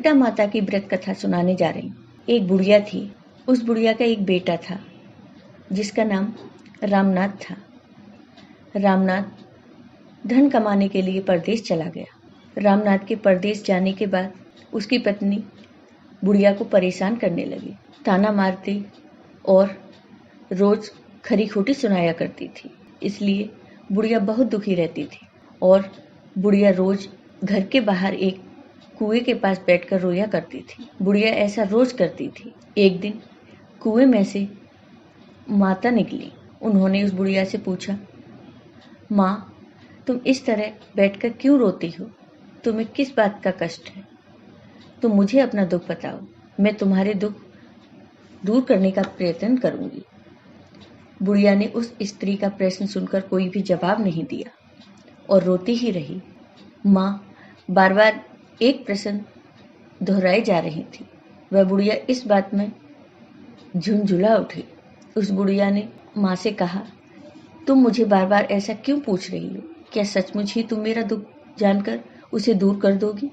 संकटा माता की व्रत कथा सुनाने जा रही हूँ। एक बुढ़िया थी। उस बुढ़िया का एक बेटा था जिसका नाम रामनाथ था। रामनाथ धन कमाने के लिए परदेश चला गया। रामनाथ के परदेश जाने के बाद उसकी पत्नी बुढ़िया को परेशान करने लगी, ताना मारती और रोज खरी खोटी सुनाया करती थी। इसलिए बुढ़िया बहुत दुखी रहती थी और बुढ़िया रोज घर के बाहर एक कुएं के पास बैठकर रोया करती थी। बुढ़िया ऐसा रोज करती थी। एक दिन कुएं में से माता निकली। उन्होंने उस बुढ़िया से पूछा, माँ, तुम इस तरह बैठकर क्यों रोती हो? तुम्हें किस बात का कष्ट है? तुम मुझे अपना दुख बताओ, मैं तुम्हारे दुख दूर करने का प्रयत्न करूंगी। बुढ़िया ने उस स्त्री का प्रश्न सुनकर कोई भी जवाब नहीं दिया और रोती ही रही। माँ बार बार एक प्रश्न दोहराई जा रही थी। वह बुढ़िया इस बात में झुंझुला उठी। उस बुढ़िया ने माँ से कहा, तुम मुझे बार बार ऐसा क्यों पूछ रही हो? क्या सचमुच ही तुम मेरा दुख जानकर उसे दूर कर दोगी?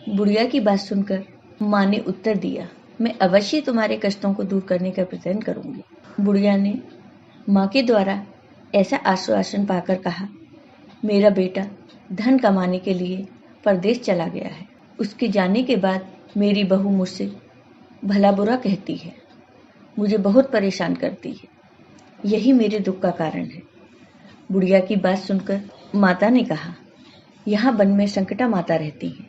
बुढ़िया की बात सुनकर माँ ने उत्तर दिया, मैं अवश्य तुम्हारे कष्टों को दूर करने का प्रयत्न करूंगी। बुढ़िया ने माँ के द्वारा ऐसा आश्वासन पाकर कहा, मेरा बेटा धन कमाने के लिए परदेश चला गया है। उसके जाने के बाद मेरी बहू मुझसे भला बुरा कहती है, मुझे बहुत परेशान करती है। यही मेरे दुख का कारण है। बुढ़िया की बात सुनकर माता ने कहा, यहाँ वन में संकटा माता रहती हैं।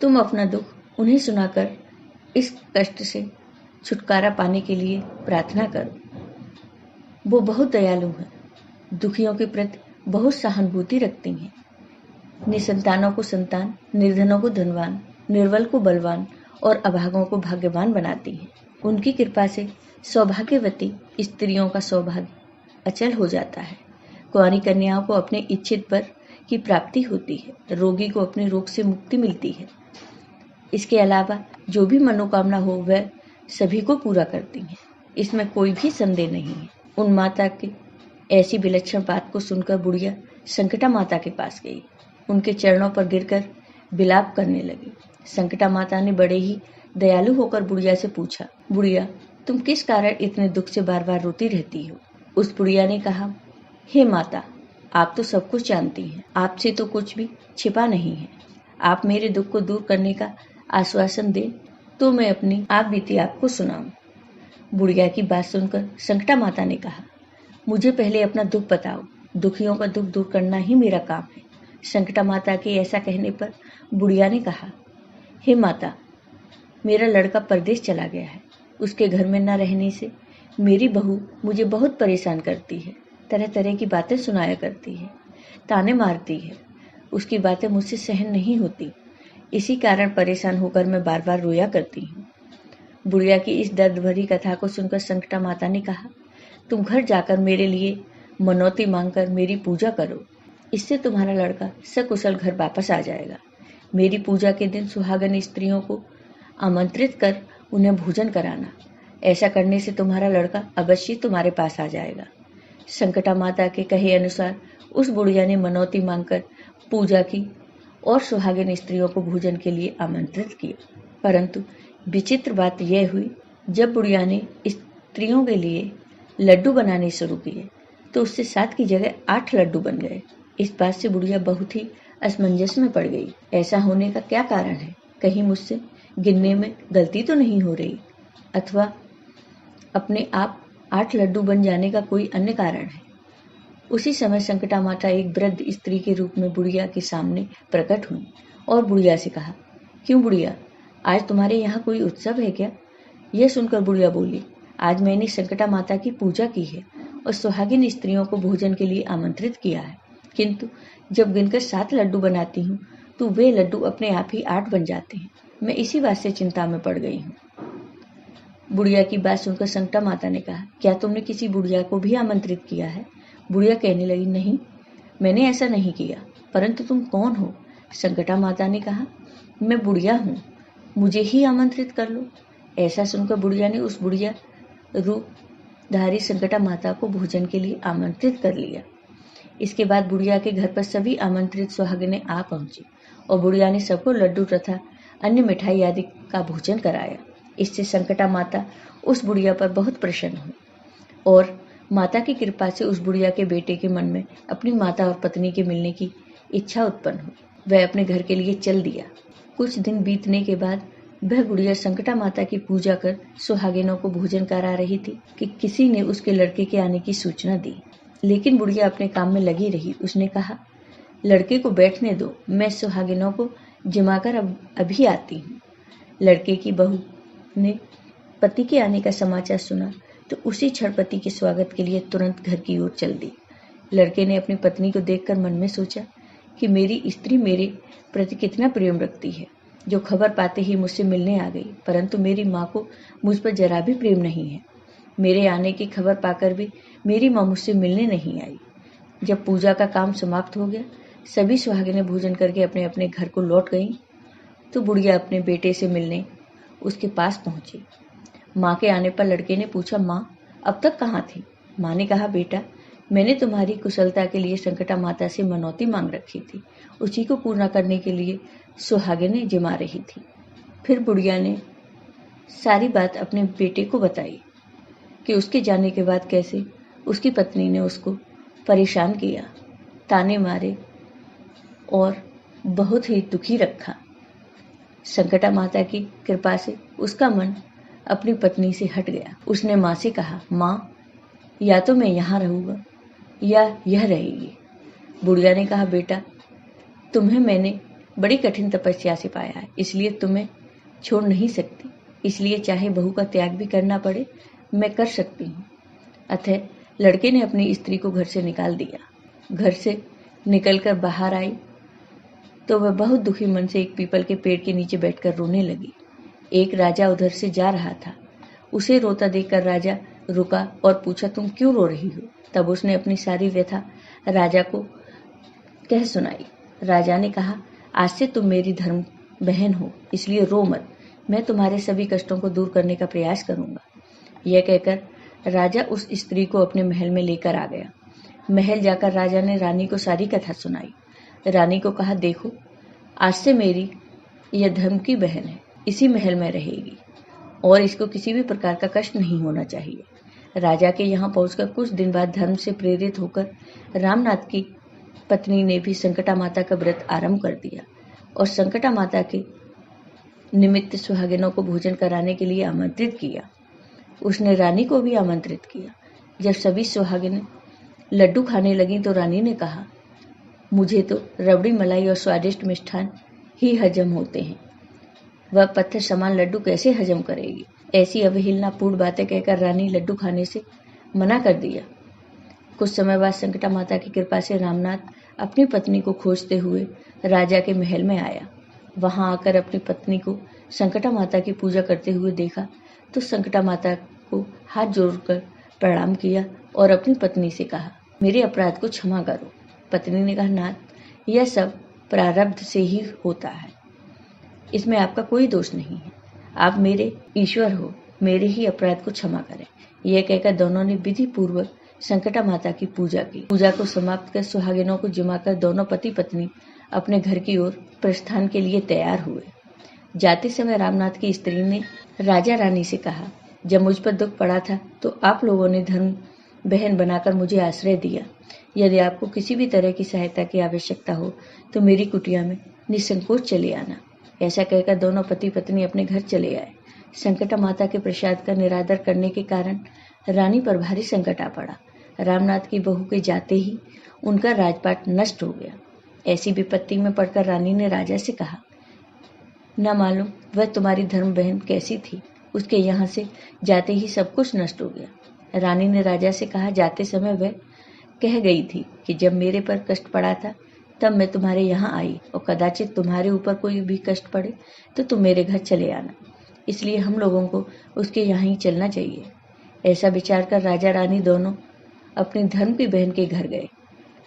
तुम अपना दुख उन्हें सुनाकर इस कष्ट से छुटकारा पाने के लिए प्रार्थना करो। वो बहुत दयालु हैं, दुखियों के प्रति बहुत सहानुभूति रखती हैं। निसंतानों को संतान, निर्धनों को धनवान, निर्बल को बलवान और अभागों को भाग्यवान बनाती हैं। उनकी कृपा से सौभाग्यवती स्त्रियों का सौभाग्य अचल हो जाता है। कुंवारी कन्याओं को अपने इच्छित वर की प्राप्ति होती है। रोगी को अपने रोग से मुक्ति मिलती है। इसके अलावा जो भी मनोकामना हो वह सभी को पूरा करती हैं। इसमें कोई भी संदेह नहीं है। उन माता की ऐसी विलक्षण बात को सुनकर बुढ़िया संकटा माता के पास गई। उनके चरणों पर गिरकर विलाप करने लगी। संकटा माता ने बड़े ही दयालु होकर बुढ़िया से पूछा, बुढ़िया, तुम किस कारण इतने दुख से बार बार रोती रहती हो? उस बुढ़िया ने कहा, हे माता, आप तो सब कुछ जानती हैं। आपसे तो कुछ भी छिपा नहीं है। आप मेरे दुख को दूर करने का आश्वासन दें तो मैं अपनी आप बीती आपको सुनाऊं। बुढ़िया की बात सुनकर संकटा माता ने कहा, मुझे पहले अपना दुख बताओ। दुखियों का दुख दूर करना ही मेरा काम है। संकटा माता के ऐसा कहने पर बुढ़िया ने कहा, हे माता, मेरा लड़का परदेश चला गया है। उसके घर में न रहने से मेरी बहू मुझे बहुत परेशान करती है। तरह तरह की बातें सुनाया करती है, ताने मारती है। उसकी बातें मुझसे सहन नहीं होती। इसी कारण परेशान होकर मैं बार बार रोया करती हूँ। बुढ़िया की इस दर्द भरी कथा को सुनकर संकटा माता ने कहा, तुम घर जाकर मेरे लिए मनौती मांगकर मेरी पूजा करो। इससे तुम्हारा लड़का सकुशल घर वापस आ जाएगा। मेरी पूजा के दिन सुहागन स्त्रियों को आमंत्रित कर उन्हें भोजन कराना। ऐसा करने से तुम्हारा लड़का अवश्य तुम्हारे पास आ जाएगा। संकटा माता के कहे अनुसार उस बुढ़िया ने मनौती मांगकर पूजा की और सुहागिन स्त्रियों को भोजन के लिए आमंत्रित किया। परंतु विचित्र बात यह हुई, जब बुढ़िया ने स्त्रियों के लिए लड्डू बनाने शुरू किए तो उससे 7 की जगह 8 लड्डू बन गए। इस बात से बुढ़िया बहुत ही असमंजस में पड़ गई। ऐसा होने का क्या कारण है? कहीं मुझसे गिनने में गलती तो नहीं हो रही, अथवा अपने आप 8 लड्डू बन जाने का कोई अन्य कारण है? उसी समय संकटा माता एक वृद्ध स्त्री के रूप में बुढ़िया के सामने प्रकट हुई और बुढ़िया से कहा, क्यों बुढ़िया, आज तुम्हारे यहाँ कोई उत्सव है क्या? यह सुनकर बुढ़िया बोली, आज मैंने संकटा माता की पूजा की है और सुहागिन स्त्रियों को भोजन के लिए आमंत्रित किया है, किंतु जब गिनकर 7 लड्डू बनाती हूँ तो वे लड्डू अपने आप ही 8 बन जाते हैं। मैं इसी बात से चिंता में पड़ गई हूँ। बुढ़िया की बात सुनकर संकटा माता ने कहा, क्या तुमने किसी बुढ़िया को भी आमंत्रित किया है? बुढ़िया कहने लगी, नहीं, मैंने ऐसा नहीं किया। परंतु तुम कौन हो? संकटा माता ने कहा, मैं बुढ़िया हूँ, मुझे ही आमंत्रित कर लो। ऐसा सुनकर बुढ़िया ने उस बुढ़िया रूपधारी संकटा माता को भोजन के लिए आमंत्रित कर लिया। इसके बाद बुढ़िया के घर पर सभी आमंत्रित सुहागिनें आ पहुंची और बुढ़िया ने सबको लड्डू तथा अन्य मिठाई आदि का भोजन कराया। इससे संकटा माता उस बुढ़िया पर बहुत प्रसन्न हुई और माता की कृपा से उस बुढ़िया के बेटे के मन में अपनी माता और पत्नी के मिलने की इच्छा उत्पन्न हुई। वह अपने घर के लिए चल दिया। कुछ दिन बीतने के बाद वह बुढ़िया संकटा माता की पूजा कर सुहागिनों को भोजन करा रही थी कि किसी ने उसके लड़के के आने की सूचना दी। लेकिन बुढ़िया अपने काम में लगी रही। उसने कहा, लड़के को बैठने दो, मैं सुहागिनों को जमाकर अभी आती हूँ। लड़के की बहू ने पति के आने का समाचार सुना तो उसी क्षण पति के स्वागत के लिए तुरंत घर की ओर चल दी। लड़के ने अपनी पत्नी को देखकर मन में सोचा कि मेरी स्त्री मेरे प्रति कितना प्रेम रखती है, जो खबर पाते ही मुझसे मिलने आ गई। परंतु मेरी माँ को मुझ पर जरा भी प्रेम नहीं है। मेरे आने की खबर पाकर भी मेरी माँ मुझसे मिलने नहीं आई। जब पूजा का काम समाप्त हो गया, सभी सुहागिनें भोजन करके अपने अपने घर को लौट गईं, तो बुढ़िया अपने बेटे से मिलने उसके पास पहुंची। माँ के आने पर लड़के ने पूछा, माँ अब तक कहाँ थी? माँ ने कहा, बेटा मैंने तुम्हारी कुशलता के लिए संकटा माता से मनौती मांग रखी थी, उसी को पूर्ण करने के लिए सुहागिनें जमा रही थी। फिर बुढ़िया ने सारी बात अपने बेटे को बताई कि उसके जाने के बाद कैसे उसकी पत्नी ने उसको परेशान किया, ताने मारे और बहुत ही दुखी रखा। संकटा माता की कृपा से उसका मन अपनी पत्नी से हट गया। उसने माँ से कहा, माँ या तो मैं यहाँ रहूँगा या यह रहेगी। बुढ़िया ने कहा, बेटा तुम्हें मैंने बड़ी कठिन तपस्या से पाया है, इसलिए तुम्हें छोड़ नहीं सकती। इसलिए चाहे बहू का त्याग भी करना पड़े, मैं कर सकती हूँ। अतः लड़के ने अपनी स्त्री को घर से निकाल दिया। घर से निकलकर बाहर आई तो वह बहुत दुखी मन से एक पीपल के पेड़ के नीचे बैठकर रोने लगी। एक राजा उधर से जा रहा था। उसे रोता देखकर राजा रुका और पूछा, तुम क्यों रो रही हो? तब उसने अपनी सारी व्यथा राजा को कह सुनाई। राजा ने कहा, आज से तुम मेरी धर्म बहन हो, इसलिए रो मत। मैं तुम्हारे सभी कष्टों को दूर करने का प्रयास करूंगा। यह कहकर राजा उस स्त्री को अपने महल में लेकर आ गया। महल जाकर राजा ने रानी को सारी कथा सुनाई। रानी को कहा, देखो आज से मेरी यह धर्म की बहन है, इसी महल में रहेगी और इसको किसी भी प्रकार का कष्ट नहीं होना चाहिए। राजा के यहाँ पहुंचकर कुछ दिन बाद धर्म से प्रेरित होकर रामनाथ की पत्नी ने भी संकटा माता का व्रत आरंभ कर दिया और संकटा माता के निमित्त सुहागिनों को भोजन कराने के लिए आमंत्रित किया। उसने रानी को भी आमंत्रित किया। जब सभी सुहागिनें लड्डू खाने लगीं तो रानी ने कहा, मुझे तो रबड़ी मलाई और स्वादिष्ट मिष्ठान ही हजम होते हैं, वह पत्थर समान लड्डू कैसे हजम करेगी? ऐसी अवहेलनापूर्ण बातें कहकर रानी लड्डू खाने से मना कर दिया। कुछ समय बाद संकटा माता की कृपा से रामनाथ अपनी पत्नी को खोजते हुए राजा के महल में आया। वहां आकर अपनी पत्नी को संकटा माता की पूजा करते हुए देखा तो संकटा माता को हाथ जोड़कर प्रणाम किया और अपनी पत्नी से कहा, मेरे अपराध को क्षमा करो। पत्नी ने कहा, नाथ, यह सब प्रारब्ध से ही होता है, इसमें आपका कोई दोष नहीं है। आप मेरे ईश्वर हो, मेरे ही अपराध को क्षमा करें। यह कहकर दोनों ने विधि पूर्वक संकटा माता की पूजा की। पूजा को समाप्त कर सुहागिनों को जमाकर दोनों पति पत्नी अपने घर की ओर प्रस्थान के लिए तैयार हुए। जाते समय रामनाथ की स्त्री ने राजा रानी से कहा, जब मुझ पर दुख पड़ा था तो आप लोगों ने धर्म बहन बनाकर मुझे आश्रय दिया। यदि आपको किसी भी तरह की सहायता की आवश्यकता हो तो मेरी कुटिया में निसंकोच चले आना। ऐसा कहकर दोनों पति पत्नी अपने घर चले आए। संकटा माता के प्रसाद का निरादर करने के कारण रानी पर भारी संकट आ पड़ा। रामनाथ की बहू के जाते ही उनका राजपाट नष्ट हो गया। ऐसी विपत्ति में पड़कर रानी ने राजा से कहा, न मालूम वह तुम्हारी धर्म बहन कैसी थी, उसके यहाँ से जाते ही सब कुछ नष्ट हो गया। रानी ने राजा से कहा, जाते समय वह कह गई थी कि जब मेरे पर कष्ट पड़ा था तब मैं तुम्हारे यहाँ आई और कदाचित तुम्हारे ऊपर कोई भी कष्ट पड़े तो तुम मेरे घर चले आना, इसलिए हम लोगों को उसके यहाँ ही चलना चाहिए। ऐसा विचार कर राजा रानी दोनों अपनी धर्म की बहन के घर गए।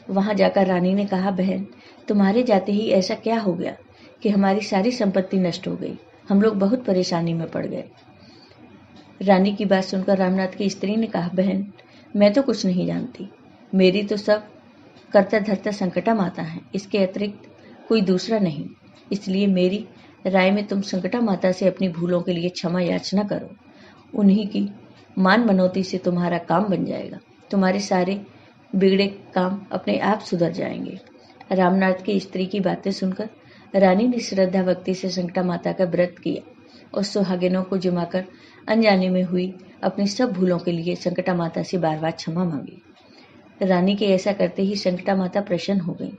वहां जाकर रानी ने कहा, बहन, तुम्हारे जाते ही ऐसा क्या हो गया कि हमारी सारी संपत्ति नष्ट हो गई? हम लोग बहुत परेशानी में पड़ गए। रानी की बात सुनकर रामनाथ की स्त्री ने कहा, बहन, मैं तो कुछ नहीं जानती, मेरी तो सब कर्ता धर्ता संकटा माता है, इसके अतिरिक्त कोई दूसरा नहीं, इसलिए मेरी राय में तुम संकटा माता से अपनी भूलों के लिए क्षमा याचना करो। उन्हीं की मान मनौती से तुम्हारा काम बन जाएगा। तुम्हारे सारे बिगड़े काम अपने आप सुधर जाएंगे। रामनाथ की स्त्री की बातें सुनकर रानी ने श्रद्धा भक्ति से संकटा माता का व्रत किया और सुहागिनों को जिमाकर अनजाने में हुई अपनी सब भूलों के लिए संकटा माता से बार बार क्षमा मांगी। रानी के ऐसा करते ही संकटा माता प्रसन्न हो गई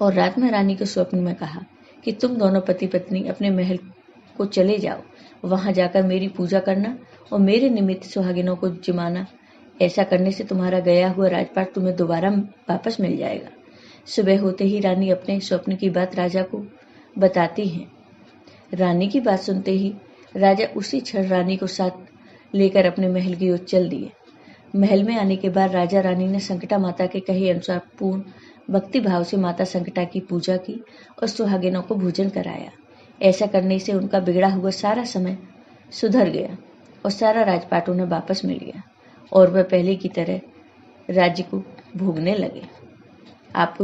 और रात में रानी के स्वप्न में कहा कि तुम दोनों पति पत्नी अपने महल को चले जाओ, वहां जाकर मेरी पूजा करना और मेरे निमित्त सुहागिनों को जिमाना। ऐसा करने से तुम्हारा गया हुआ राजपाट तुम्हें दोबारा वापस मिल जाएगा। सुबह होते ही रानी अपने स्वप्न की बात राजा को बताती है। रानी की बात सुनते ही राजा उसी क्षण रानी को साथ लेकर अपने महल की ओर चल दिए। महल में आने के बाद राजा रानी ने संकटा माता के कहे अनुसार पूर्ण भक्ति भाव से माता संकटा की पूजा की और सुहागिनों को भोजन कराया। ऐसा करने से उनका बिगड़ा हुआ सारा समय सुधर गया और सारा राजपाट उन्हें वापस मिल गया और वह पहले की तरह राज्य को भोगने लगे। आपको